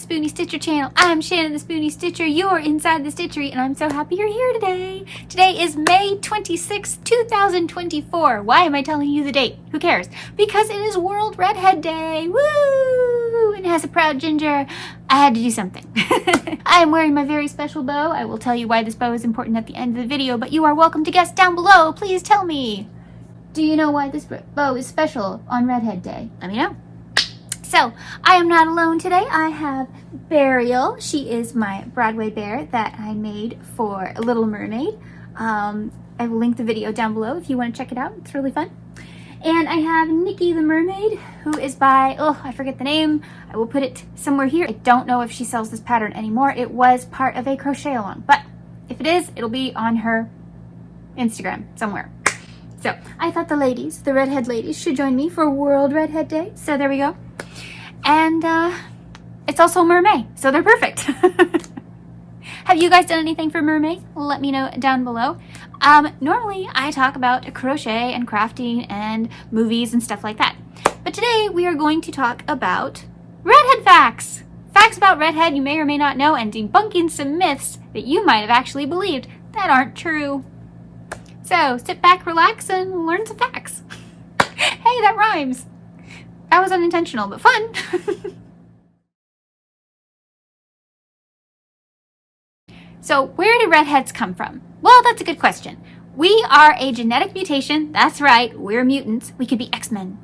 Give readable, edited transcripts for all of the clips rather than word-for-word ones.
the Spoonie Stitcher channel. I'm Shannon the Spoonie Stitcher. You're inside the Stitchery, and I'm so happy you're here today. Today is May 26, 2024. Why am I telling you the date? Who cares? Because it is World Redhead Day. Woo! And as a proud ginger, I had to do something. I am wearing my very special bow. I will tell you why this bow is important at the end of the video, but you are welcome to guess down below. Please tell me. Do you know why this bow is special on Redhead Day? Let me know. So, I am not alone today. I have Burial. She is my Broadway bear that I made for Little Mermaid. I will link the video down below if you want to check it out. It's really fun. And I have Nikki the Mermaid, who is by, I forget the name. I will put it somewhere here. I don't know if she sells this pattern anymore. It was part of a crochet along, but if it is, it'll be on her Instagram somewhere. So, I thought the ladies, the Redhead ladies, should join me for World Redhead Day. So there we go. And it's also Mermaid, so they're perfect. Have you guys done anything for Mermaid? Let me know down below. Normally, I talk about crochet and crafting and movies and stuff like that. But today, we are going to talk about Redhead facts. Facts about Redhead you may or may not know, and debunking some myths that you might have actually believed that aren't true. So, sit back, relax, and learn some facts. Hey, that rhymes. That was unintentional, but fun. So, where do redheads come from? Well, that's a good question. We are a genetic mutation. That's right, we're mutants. We could be X-Men.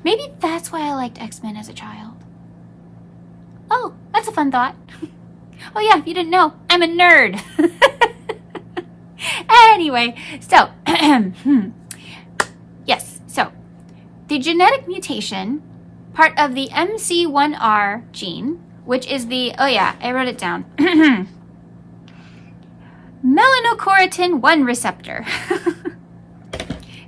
Maybe that's why I liked X-Men as a child. Oh, that's a fun thought. Oh yeah, if you didn't know, I'm a nerd. Anyway, so, yes, so, the genetic mutation, part of the MC1R gene, which is the, I wrote it down, melanocortin 1 receptor.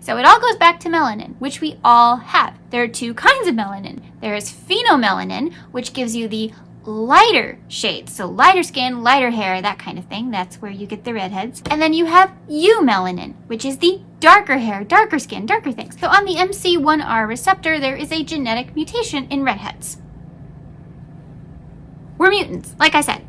So it all goes back to melanin, which we all have. There are two kinds of melanin. There is phenomelanin, which gives you the lighter shades, so lighter skin, lighter hair, that kind of thing. That's where you get the redheads. And then you have eumelanin, which is the darker hair, darker skin, darker things. So on the MC1R receptor, there is a genetic mutation in redheads. We're mutants, like I said.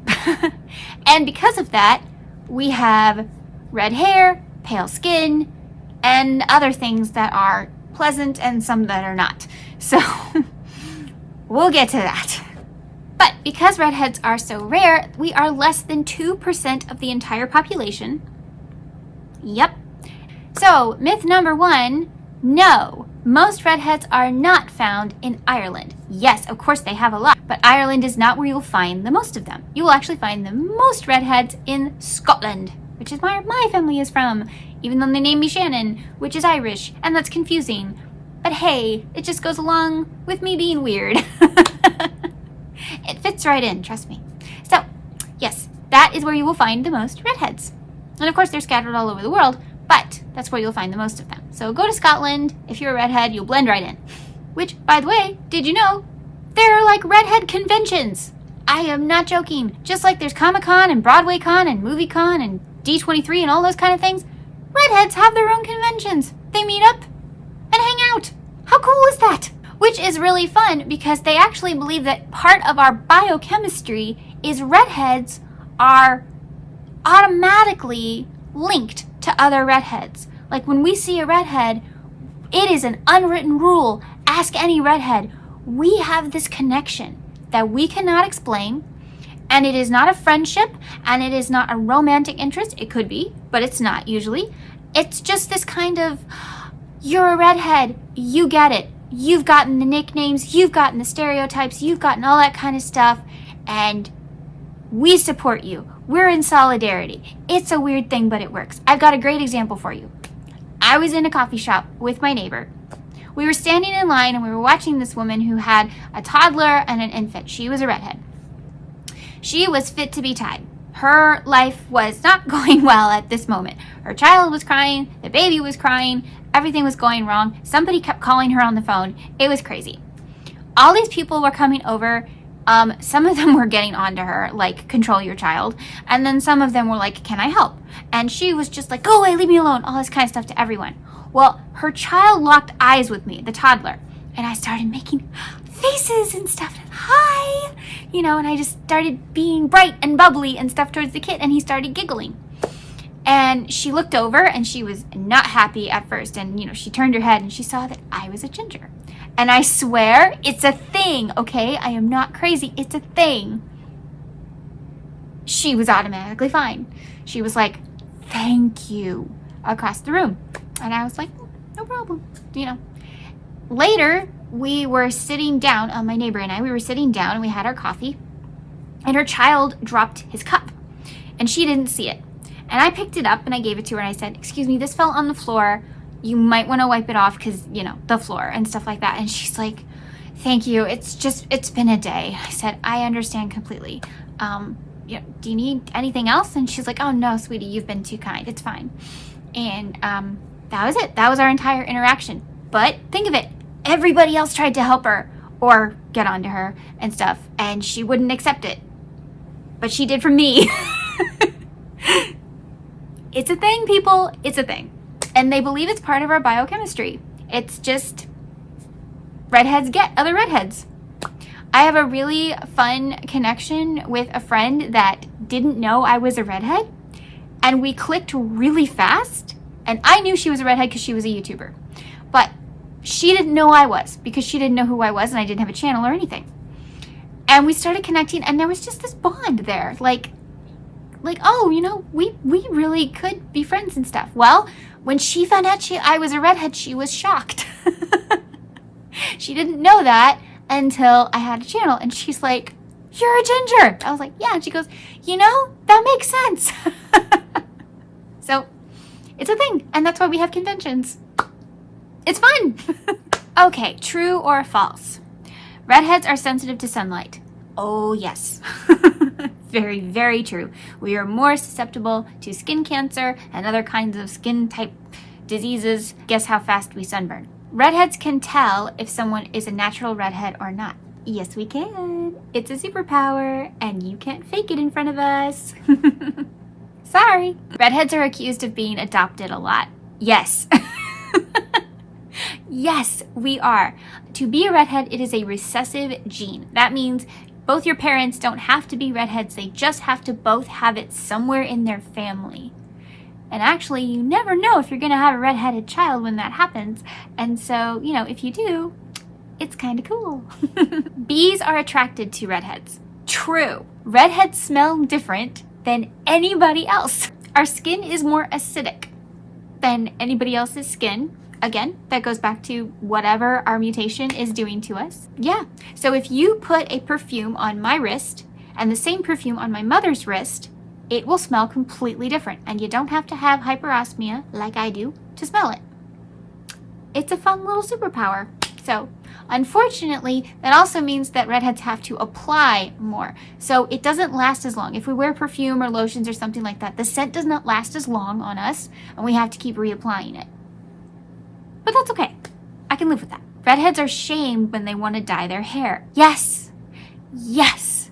And because of that, we have red hair, pale skin, and other things that are pleasant and some that are not. So we'll get to that. But because redheads are so rare, we are less than 2% of the entire population. Yep. So, myth number 1, no, most redheads are not found in Ireland. Yes, of course they have a lot, but Ireland is not where you'll find the most of them. You will actually find the most redheads in Scotland, which is where my family is from, even though they named me Shannon, which is Irish, and that's confusing. But hey, it just goes along with me being weird. It fits right in, trust me. So, yes, that is where you will find the most redheads. And of course, they're scattered all over the world, but that's where you'll find the most of them. So go to Scotland. If you're a redhead, you'll blend right in. Which, by the way, did you know, there are like redhead conventions? I am not joking. Just like there's Comic-Con and BroadwayCon and MovieCon and D23 and all those kind of things, redheads have their own conventions. They meet up and hang out. How cool is that? Which is really fun because they actually believe that part of our biochemistry is redheads are automatically linked to other redheads. Like when we see a redhead, it is an unwritten rule. Ask any redhead. We have this connection that we cannot explain, and it is not a friendship, and it is not a romantic interest. It could be, but it's not usually. It's just this kind of, you're a redhead, you get it. You've gotten the nicknames, you've gotten the stereotypes, you've gotten all that kind of stuff, and we support you. We're in solidarity. It's a weird thing, but it works. I've got a great example for you. I was in a coffee shop with my neighbor. We were standing in line and we were watching this woman who had a toddler and an infant. She was a redhead. She was fit to be tied. Her life was not going well at this moment. Her child was crying, the baby was crying, everything was going wrong. Somebody kept calling her on the phone. It was crazy. All these people were coming over. Some of them were getting onto her, like, control your child. And then some of them were like, can I help? And she was just like, go away, leave me alone, all this kind of stuff to everyone. Well, her child locked eyes with me, the toddler. And I started making faces and stuff. Hi, you know, and I just started being bright and bubbly and stuff towards the kid, and he started giggling. And she looked over and she was not happy at first, and you know, she turned her head and she saw that I was a ginger. And I swear it's a thing, okay? I am not crazy. It's a thing. She was automatically fine. She was like, thank you, across the room. And I was like, no problem, you know. Later, we were sitting down, my neighbor and I, we were sitting down and we had our coffee, and her child dropped his cup and she didn't see it. And I picked it up and I gave it to her and I said, excuse me, this fell on the floor. You might want to wipe it off because, you know, the floor and stuff like that. And she's like, thank you. It's been a day. I said, I understand completely. You know, do you need anything else? And she's like, oh no, sweetie, you've been too kind. It's fine. And that was it. That was our entire interaction. But think of it. Everybody else tried to help her or get onto her and stuff, and she wouldn't accept it. But she did for me. It's a thing, people. It's a thing. And they believe it's part of our biochemistry. It's just redheads get other redheads. I have a really fun connection with a friend that didn't know I was a redhead, and we clicked really fast. And I knew she was a redhead because she was a YouTuber. But she didn't know I was, because she didn't know who I was and I didn't have a channel or anything. And we started connecting, and there was just this bond there. Like, oh, you know, we really could be friends and stuff. Well, when she found out I was a redhead, she was shocked. She didn't know that until I had a channel, and she's like, you're a ginger. I was like, yeah. And she goes, you know, that makes sense. So it's a thing, and that's why we have conventions. It's fun. Okay, true or false? Redheads are sensitive to sunlight. Oh, yes. Very, very true. We are more susceptible to skin cancer and other kinds of skin type diseases. Guess how fast we sunburn. Redheads can tell if someone is a natural redhead or not. Yes, we can. It's a superpower, and you can't fake it in front of us. Sorry. Redheads are accused of being adopted a lot. Yes. Yes, we are. To be a redhead, it is a recessive gene. That means both your parents don't have to be redheads. They just have to both have it somewhere in their family. And actually, you never know if you're going to have a redheaded child when that happens. And so, you know, if you do, it's kind of cool. Bees are attracted to redheads. True. Redheads smell different than anybody else. Our skin is more acidic than anybody else's skin. Again, that goes back to whatever our mutation is doing to us. Yeah. So if you put a perfume on my wrist and the same perfume on my mother's wrist, it will smell completely different. And you don't have to have hyperosmia like I do to smell it. It's a fun little superpower. So unfortunately, that also means that redheads have to apply more. So it doesn't last as long. If we wear perfume or lotions or something like that, the scent does not last as long on us, and we have to keep reapplying it. But that's okay. I can live with that. Redheads are shamed when they want to dye their hair. Yes. Yes.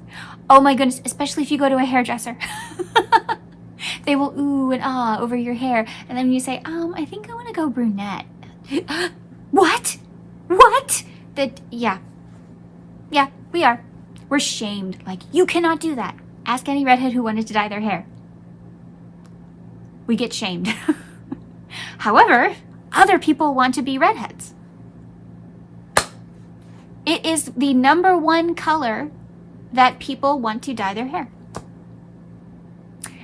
Oh my goodness, especially if you go to a hairdresser. They will ooh and ah over your hair. And then you say, I think I want to go brunette. What? What? Yeah, we are. We're shamed. Like, you cannot do that. Ask any redhead who wanted to dye their hair. We get shamed. However, other people want to be redheads. It is the #1 color that people want to dye their hair.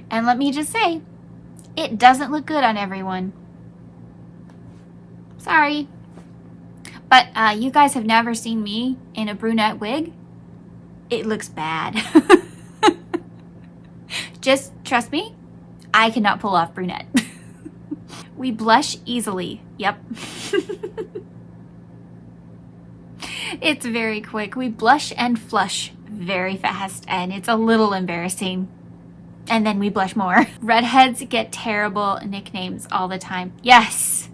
And let me just say, it doesn't look good on everyone. Sorry. But you guys have never seen me in a brunette wig. It looks bad. Just trust me, I cannot pull off brunette. We blush easily. Yep. It's very quick. We blush and flush very fast, and it's a little embarrassing. And then we blush more. Redheads get terrible nicknames all the time. Yes.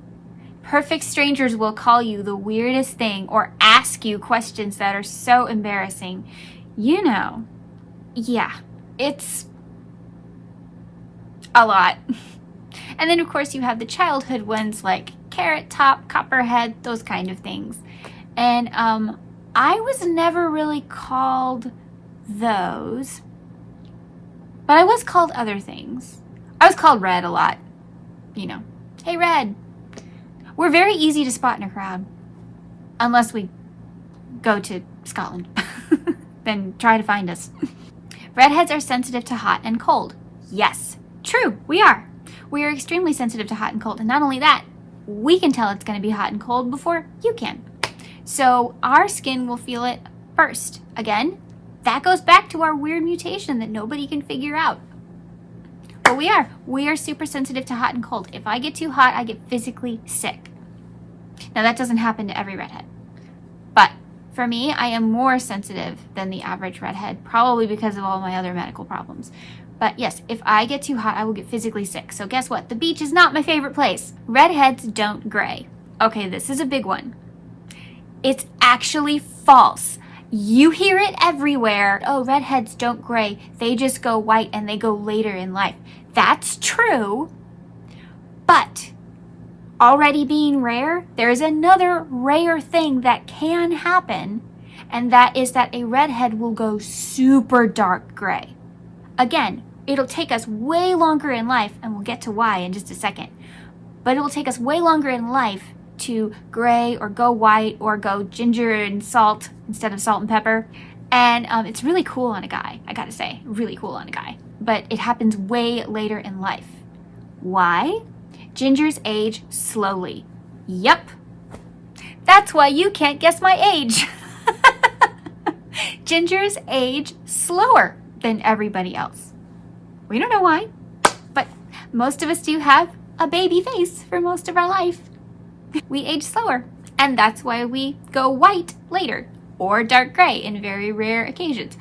Perfect strangers will call you the weirdest thing or ask you questions that are so embarrassing. You know, yeah, it's a lot. And then, of course, you have the childhood ones like Carrot Top, Copperhead, those kind of things. And I was never really called those, but I was called other things. I was called Red a lot. You know, hey Red. We're very easy to spot in a crowd. Unless we go to Scotland. Then try to find us. Redheads are sensitive to hot and cold. Yes, true, we are. We are extremely sensitive to hot and cold. And not only that, we can tell it's going to be hot and cold before you can. So our skin will feel it first. Again, that goes back to our weird mutation that nobody can figure out. But we are super sensitive to hot and cold. If I get too hot, I get physically sick. Now that doesn't happen to every redhead. But for me, I am more sensitive than the average redhead, probably because of all my other medical problems. But yes, if I get too hot, I will get physically sick. So guess what? The beach is not my favorite place. Redheads don't gray. Okay, this is a big one. It's actually false. You hear it everywhere. Oh, redheads don't gray. They just go white and they go later in life. That's true. But already being rare, there is another rare thing that can happen, and that is that a redhead will go super dark gray. Again, it'll take us way longer in life, and we'll get to why in just a second, but it will take us way longer in life to gray or go white or go ginger and salt instead of salt and pepper. And it's really cool on a guy, I gotta say, really cool on a guy. But it happens way later in life. Why? Gingers age slowly. Yep. That's why you can't guess my age. Gingers age slower than everybody else. We don't know why, but most of us do have a baby face for most of our life. We age slower, and that's why we go white later or dark gray in very rare occasions.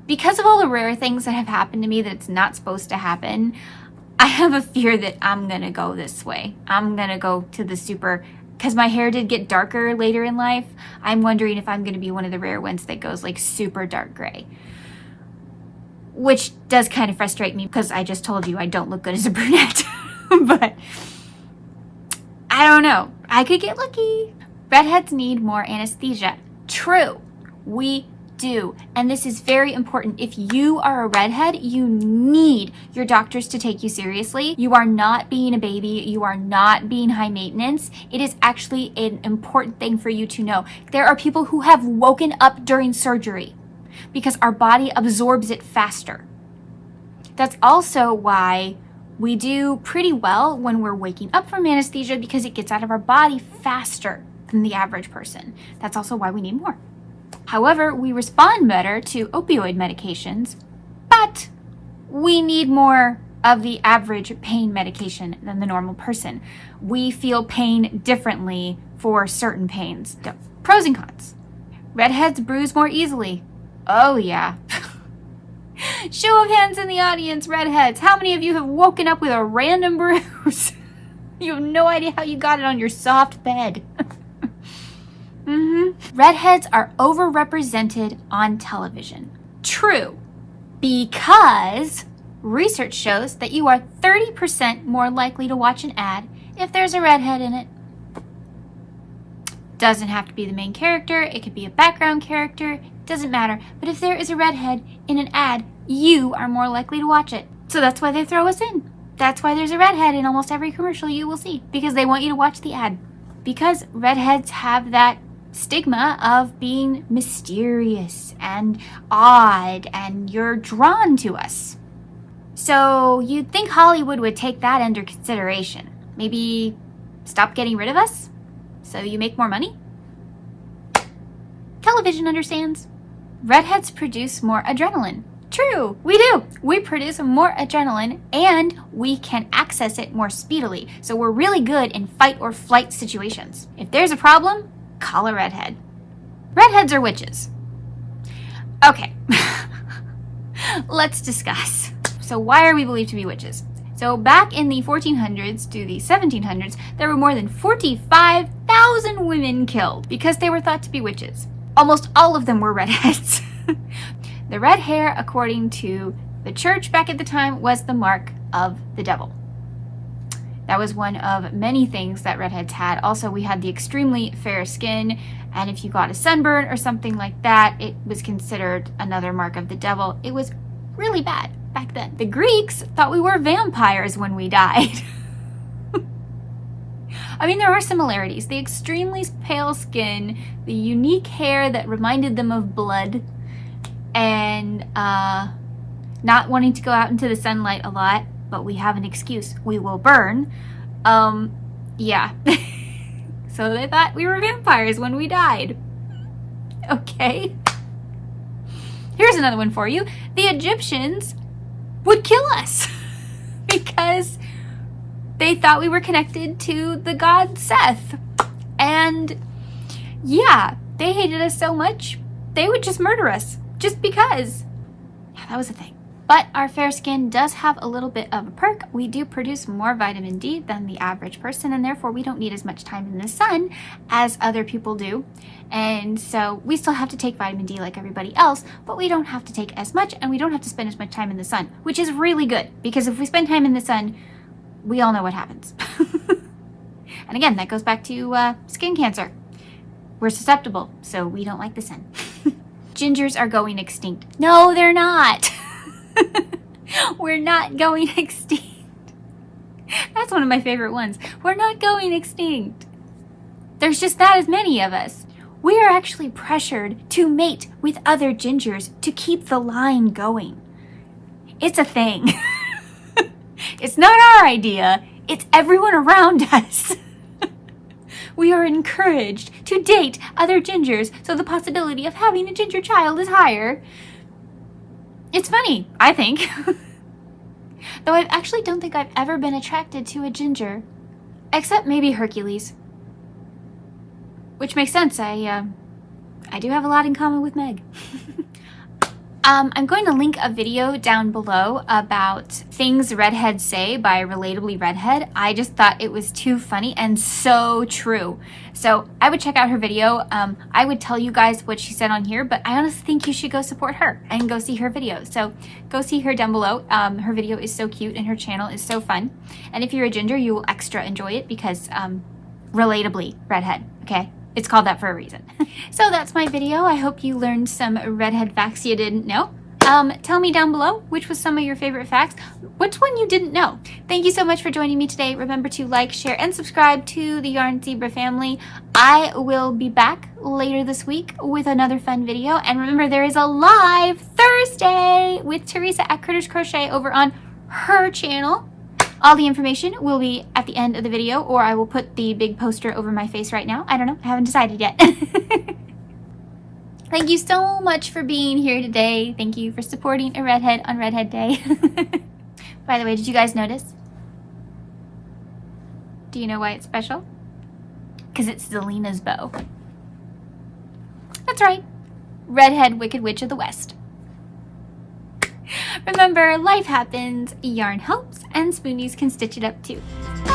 Because of all the rare things that have happened to me that's not supposed to happen, I have a fear that I'm gonna go this way. I'm gonna go to the super, because my hair did get darker later in life. I'm wondering if I'm gonna be one of the rare ones that goes like super dark gray. Which does kind of frustrate me because I just told you I don't look good as a brunette. But I don't know. I could get lucky. Redheads need more anesthesia. True, we do. And this is very important. If you are a redhead, you need your doctors to take you seriously. You are not being a baby. You are not being high maintenance. It is actually an important thing for you to know. There are people who have woken up during surgery because our body absorbs it faster. That's also why we do pretty well when we're waking up from anesthesia, because it gets out of our body faster than the average person. That's also why we need more. However, we respond better to opioid medications, but we need more of the average pain medication than the normal person. We feel pain differently for certain pains. So, pros and cons. Redheads bruise more easily. Oh yeah. Show of hands in the audience, redheads. How many of you have woken up with a random bruise? You have no idea how you got it on your soft bed. Redheads are overrepresented on television. True, because research shows that you are 30% more likely to watch an ad if there's a redhead in it. Doesn't have to be the main character, it could be a background character, doesn't matter. But if there is a redhead in an ad, you are more likely to watch it. So that's why they throw us in. That's why there's a redhead in almost every commercial you will see, because they want you to watch the ad. Because redheads have that stigma of being mysterious and odd, and you're drawn to us. So you'd think Hollywood would take that under consideration. Maybe stop getting rid of us so you make more money? Television understands. Redheads produce more adrenaline. True, we do. We produce more adrenaline and we can access it more speedily. So we're really good in fight or flight situations. If there's a problem, call a redhead. Redheads are witches. Okay, let's discuss. So why are we believed to be witches? So back in the 1400s to the 1700s, there were more than 45,000 women killed because they were thought to be witches. Almost all of them were redheads. The red hair, according to the church back at the time, was the mark of the devil. That was one of many things that redheads had. Also, we had the extremely fair skin, and if you got a sunburn or something like that, it was considered another mark of the devil. It was really bad back then. The Greeks thought we were vampires when we died. I mean, there are similarities. The extremely pale skin, the unique hair that reminded them of blood, and not wanting to go out into the sunlight a lot, but we have an excuse. We will burn. Yeah. So they thought we were vampires when we died. Okay. Here's another one for you. The Egyptians would kill us because they thought we were connected to the god Seth. And yeah, they hated us so much, they would just murder us just because. Yeah, that was a thing. But our fair skin does have a little bit of a perk. We do produce more vitamin D than the average person, and therefore we don't need as much time in the sun as other people do. And so we still have to take vitamin D like everybody else, but we don't have to take as much, and we don't have to spend as much time in the sun, which is really good, because if we spend time in the sun, we all know what happens. And again, that goes back to skin cancer. We're susceptible, so we don't like the sun. Gingers are going extinct. No, they're not. We're not going extinct. That's one of my favorite ones. We're not going extinct. There's just not as many of us. We are actually pressured to mate with other gingers to keep the line going. It's a thing. It's not our idea. It's everyone around us. We are encouraged to date other gingers, so the possibility of having a ginger child is higher. It's funny, I think. Though I actually don't think I've ever been attracted to a ginger. Except maybe Hercules. Which makes sense, I do have a lot in common with Meg. I'm going to link a video down below about things redheads say by Relatably Redhead. I just thought it was too funny and so true. So I would check out her video. I would tell you guys what she said on here, but I honestly think you should go support her and go see her video. So go see her down below. Her video is so cute and her channel is so fun. And if you're a ginger, you will extra enjoy it because Relatably Redhead, okay? It's called that for a reason. So that's my video. I hope you learned some redhead facts you didn't know. Tell me down below which was some of your favorite facts. Which one you didn't know? Thank you so much for joining me today. Remember to like, share, and subscribe to the Yarn Zebra family. I will be back later this week with another fun video. And remember, there is a live Thursday with Teresa at Critters Crochet over on her channel. All the information will be at the end of the video, or I will put the big poster over my face right now. I don't know. I haven't decided yet. Thank you so much for being here today. Thank you for supporting a redhead on Redhead Day. By the way, did you guys notice? Do you know why it's special? Because it's Zelena's bow. That's right. Redhead, Wicked Witch of the West. Remember, life happens, yarn helps, and spoonies can stitch it up too. Bye!